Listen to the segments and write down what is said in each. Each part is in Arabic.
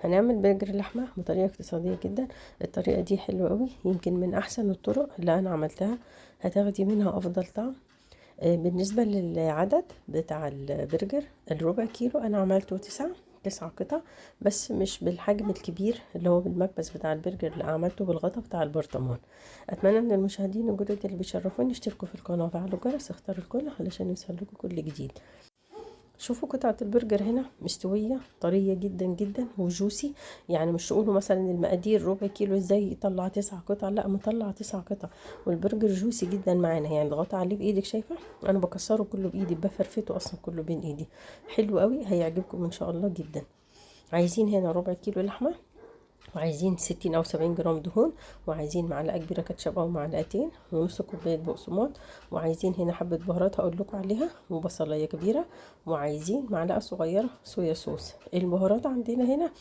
هنعمل برجر لحمة بطريقة اقتصادية جدا. الطريقة دي حلوة قوي، يمكن من احسن الطرق اللي انا عملتها. هتاخدي منها افضل طعم. بالنسبة للعدد بتاع البرجر، الربع كيلو انا عملته تسع قطع، بس مش بالحجم الكبير اللي هو بالمكبس بتاع البرجر، اللي عملته بالغطا بتاع البرطمان. اتمنى من المشاهدين الجدد اللي بيشرفوني يشتركوا في القناة وفعلوا الجرس، اختاروا الكل علشان يوصلكوا كل جديد. شوفوا قطعة البرجر هنا مستوية طرية جدا جدا وجوسي. يعني مش تقولوا مثلا المقادير ربع كيلو ازاي يطلع 9 قطع، لا مطلع 9 قطع. والبرجر جوسي جدا معانا، يعني ضغط عليه بايدك، شايفة انا بكسره كله بايدي، بفرفته اصلا كله بين ايدي. حلو قوي، هيعجبكم ان شاء الله جدا. عايزين هنا ربع كيلو لحمة، وعايزين 60 او 70 جرام دهون، وعايزين معلقه كبيره كاتشب او معلقتين، ونص كوبايه بقسماط، وعايزين هنا حبه بهارات هقول لكم عليها، وبصلايه كبيره، وعايزين معلقه صغيره صويا صوص. البهارات عندنا هنا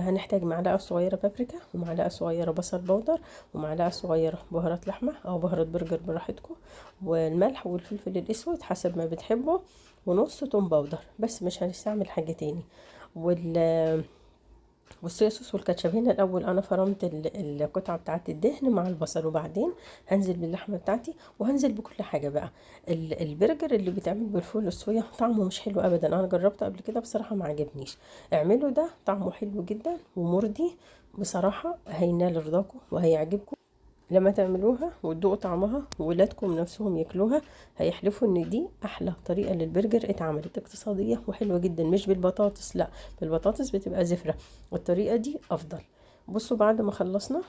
هنحتاج معلقه صغيره بابريكا، ومعلقه صغيره بصل بودر، ومعلقه صغيره بهارات لحمه او بهارات برجر براحتكم، والملح والفلفل الاسود حسب ما بتحبوا، ونص توم باودر. بس مش هنستعمل حاجه تاني. والصويا صوص والكاتشب. هنا الاول انا فرمت القطعه بتاعه الدهن مع البصل، وبعدين هنزل باللحمه بتاعتي، وهنزل بكل حاجه بقى. البرجر اللي بيتعمل بالفول والصويا طعمه مش حلو ابدا، انا جربته قبل كده بصراحه ما عجبنيش. اعملوا ده، طعمه حلو جدا ومرضي بصراحه، هينال رضاكم وهيعجبكم. لما تعملوها وتدوقوا طعمها وولادكم نفسهم ياكلوها، هيحلفوا ان دي احلى طريقه للبرجر اتعملت، اقتصاديه وحلوه جدا. مش بالبطاطس، لا بالبطاطس بتبقى زفره، والطريقه دي افضل. بصوا بعد ما خلصنا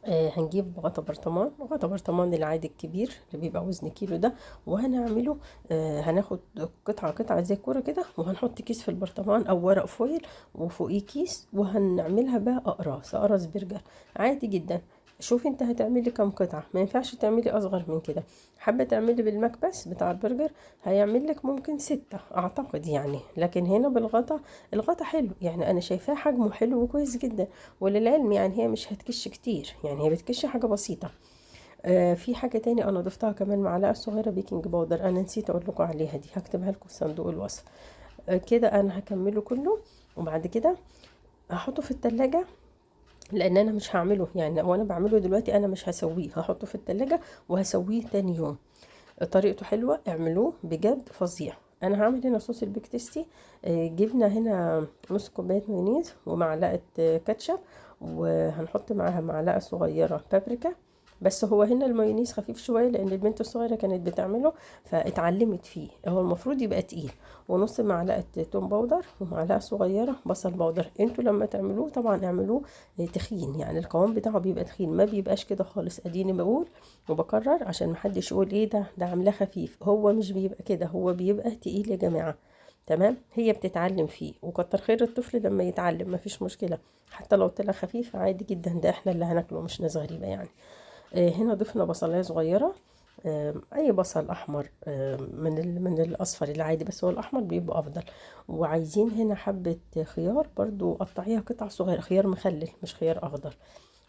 هنجيب غطا برطمان العادي الكبير اللي بيبقى وزن كيلو ده، وهنعمله هناخد قطعة قطعة زي الكورة كده، وهنحط كيس في البرطمان او ورق فويل وفوقيه كيس، وهنعملها بقى اقراص برجر عادي جدا. شوفي انت هتعملي كام قطعة، ما ينفعش تعملي اصغر من كده. حابة تعملي بالمكبس بتاع البرجر، هيعمل لك ممكن 6 اعتقد يعني، لكن هنا بالغطا، الغطا حلو يعني، انا شايفاه حجمه حلو وكويس جدا. وللعلم يعني هي مش هتكش كتير، يعني هي بتكش حاجة بسيطة. في حاجة تاني انا ضفتها كمان، معلقة صغيرة بيكنج باودر، انا نسيت اقول لكم عليها، دي هكتبها لكم في صندوق الوصف. كده انا هكمله كله، وبعد كده هحطه في التلاجة، لان انا مش هعمله يعني، وانا بعمله دلوقتي انا مش هسويه، هحطه في التلاجة وهسويه تاني يوم. طريقته حلوة، اعملوه بجد فظيع. انا هعمل هنا صوص البيك تيستي. جبنا هنا نص كوباية مايونيز، ومعلقة كاتشب، وهنحط معاها معلقة صغيرة بابريكا. بس هو هنا المايونيز خفيف شوية، لان البنت الصغيرة كانت بتعمله فاتعلمت فيه، هو المفروض يبقى تقيل. ونص معلقة توم باودر، ومعلقة صغيرة بصل باودر. انتوا لما تعملوه طبعا اعملوه تخين، يعني القوام بتاعه بيبقى تخين، ما بيبقاش كده خالص. اديني بقول وبكرر عشان محدش يقول ايه ده عاملاه خفيف، هو مش بيبقى كده، هو بيبقى تقيل يا جماعة. تمام، هي بتتعلم فيه، وكتر خير الطفل لما يتعلم، مفيش مشكلة. حتى لو طلع خفيف عادي جدا، ده احنا اللي هناكله مش ناس غريبة يعني. هنا ضفنا بصلاية صغيرة، اي بصل احمر، من الاصفر العادي، بس هو الاحمر بيبقى افضل. وعايزين هنا حبة خيار برضو، قطعيها قطع صغيرة، خيار مخلل مش خيار اخضر.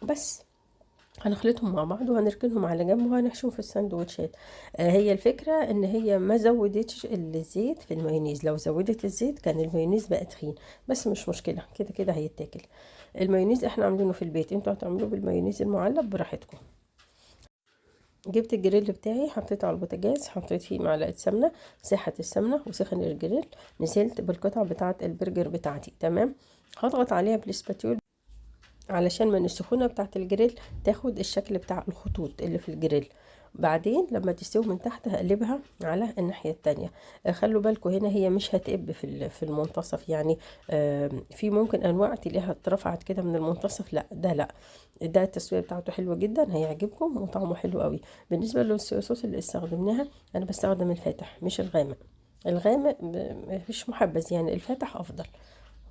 بس هنخلطهم مع بعض وهنركنهم على جنب وهنحشوهم في السندوتشات. هي الفكرة ان هي ما زودتش الزيت في المايونيز، لو زودت الزيت كان المايونيز بقى تخين، بس مش مشكلة، كده كده هيتاكل. المايونيز احنا عاملينه في البيت، انتوا هتعملوه بالمايونيز المعلب براحتكم. جبت الجريل بتاعي، حطيته على البوتاجاز، حطيت فيه معلقه سمنه، ساحت السمنه وسخن الجريل، نزلت بالقطع بتاعه البرجر بتاعتي. تمام، هضغط عليها بالسباتيول علشان من السخونه بتاعه الجريل تاخد الشكل بتاع الخطوط اللي في الجريل. بعدين لما تستوي من تحت هقلبها على الناحيه التانية. خلوا بالكم هنا هي مش هتقب في المنتصف يعني. في ممكن انواع تلاقيها اترفعت كده من المنتصف، لا ده لا، ده التسويه بتاعته حلوه جدا، هيعجبكم وطعمه حلو قوي. بالنسبه للصوص اللي استخدمناها، انا بستخدم الفاتح مش الغامق. الغامق مش محبذ يعني، الفاتح افضل.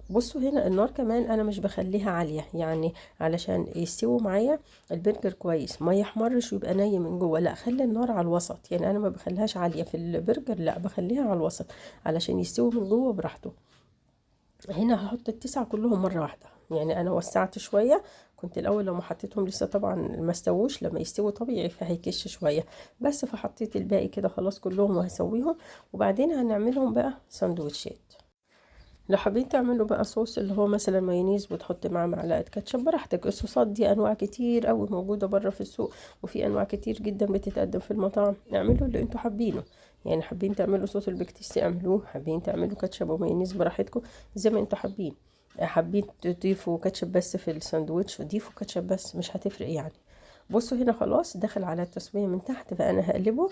بصوا هنا النار كمان انا مش بخليها عالية يعني، علشان يستووا معايا البرجر كويس، ما يحمرش ويبقى ني من جوه، لا خلي النار على الوسط يعني، انا ما بخليهاش عالية في البرجر، لا بخليها على الوسط علشان يستووا من جوه براحته. هنا هحط التسعة كلهم مرة واحدة، يعني انا وسعت شوية. كنت الاول لما حطيتهم لسه طبعا ما استووش، لما يستووا طبيعي فهيكش شوية، بس فحطيت الباقي كده خلاص كلهم وهسويهم، وبعدين هنعملهم بقى سندوتشات. لو حابين تعملوا بقى صوص اللي هو مثلا مايونيز وتحط معاه معلقه كاتشب براحتك. الصوصات دي انواع كتير قوي موجوده بره في السوق، وفي انواع كتير جدا بتتقدم في المطاعم. اعملوا اللي انتوا حابينه. يعني حابين تعملوا صوص البيك تيستي اعملوه، حابين تعملوا كاتشب ومايونيز براحتكم زي ما انتوا حابين. حابين تضيفوا كاتشب بس في الساندوتش ضيفوا كاتشب بس، مش هتفرق يعني. بصوا هنا خلاص دخل على التسويه من تحت، فانا هقلبه.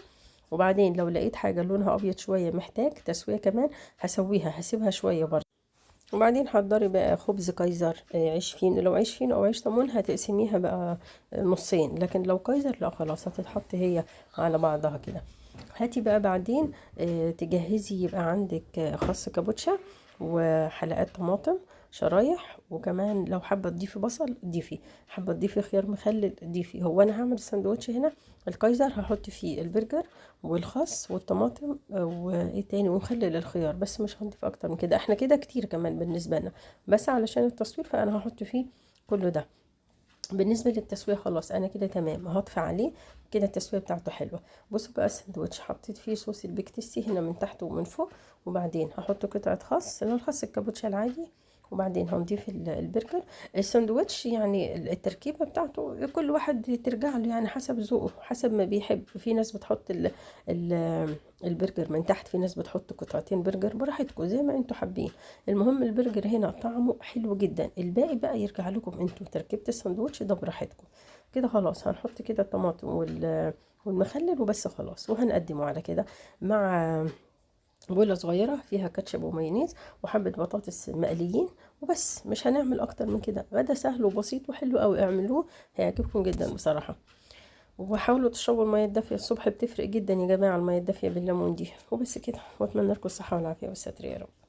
وبعدين لو لقيت حاجه لونها ابيض شويه محتاج تسويه كمان هسويها، هسيبها شويه برضه. وبعدين حضري بقى خبز كايزر، عيش فين، لو عيش فين او عيش طمون هتقسميها بقى نصين، لكن لو كايزر لا خلاص هتتحط هي على بعضها كده. هاتي بقى بعدين تجهزي يبقى عندك خس كابوتشا وحلقات طماطم شرايح، وكمان لو حابه تضيفي بصل ضيفي، حابه تضيفي خيار مخلل ضيفي. هو انا هعمل الساندوتش هنا الكايزر هحط فيه البرجر والخس والطماطم وايه تاني ومخلل الخيار بس، مش هنضيف اكتر من كده، احنا كده كتير كمان بالنسبه لنا، بس علشان التصوير فانا هحط فيه كله ده. بالنسبه للتسويه خلاص انا كده تمام، هطفي عليه كده التسويه بتاعته حلوه. بصوا بقى الساندوتش حطيت فيه صوص البيك تيستي هنا من تحت ومن فوق، وبعدين هحط قطعه خس اللي هو الخس الكابوتشا العادي، وبعدين هنضيف البرجر. الساندوتش يعني التركيبه بتاعته كل واحد ترجع له يعني حسب ذوقه حسب ما بيحب. في ناس بتحط ال البرجر من تحت، في ناس بتحط قطعتين برجر، براحتكم زي ما انتوا حابين. المهم البرجر هنا طعمه حلو جدا، الباقي بقى يرجع لكم انتوا تركيبة الساندوتش ده براحتكم. كده خلاص هنحط كده الطماطم والمخلل وبس خلاص، وهنقدمه على كده مع بولة صغيرة فيها كاتشب ومايونيز وحبة بطاطس مقليين وبس. مش هنعمل اكتر من كده، غدا سهل وبسيط وحلو قوي، اعملوه هيعجبكم جدا بصراحة. وحاولوا تشربوا المية الدافية الصبح، بتفرق جدا يا جماعة المية الدافية بالليمون دي. وبس كده، واتمنى لكم الصحة والعافية والستر يا رب.